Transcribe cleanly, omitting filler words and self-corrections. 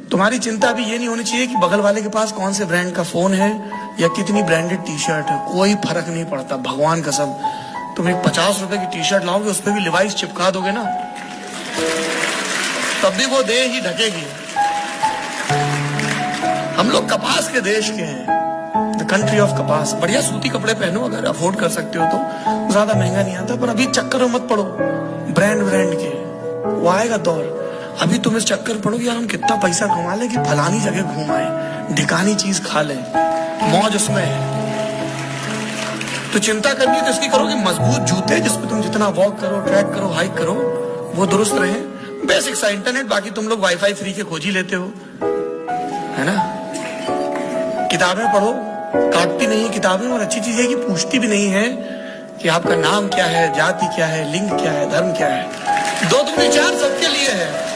तुम्हारी चिंता भी ये नहीं होनी चाहिए कि बगल वाले के पास कौन से ब्रांड का फोन है या कितनी ब्रांडेड टी शर्ट है, कोई फर्क नहीं पड़ता। भगवान कसम, तुम एक 50 रुपए की टी शर्ट लाओगे, उस पर भी लिवाइस चिपका दोगे ना, तब भी वो दे ही ढकेगी। हम लोग कपास के देश के हैं, द कंट्री ऑफ कपास। बढ़िया सूती कपड़े पहनो अगर अफोर्ड कर सकते हो तो, ज्यादा महंगा नहीं आता। पर अभी चक्कर में मत पड़ो ब्रांड के, वो आएगा दौर। अभी तुम इस चक्कर पड़ोगे यार हम कितना पैसा कमा ले कि फलानी जगह घूम आए, ढिकानी चीज खा ले, मौज उसमें है। तो चिंता करनी है तो इसकी करो कि मजबूत जूते जिसपे तुम जितना वॉक करो, ट्रैक करो, हाइक करो, वो दुरुस्त रहे। बेसिक सा इंटरनेट, बाकी तुम लोग वाईफाई फ्री के खोज ही लेते हो, है ना। किताबें पढ़ो, काटती नहीं है किताबें, और अच्छी चीज है कि पूछती भी नहीं है कि आपका नाम क्या है, जाति क्या है, लिंग क्या है, धर्म क्या है। 2 दूनी 4 सबके लिए है।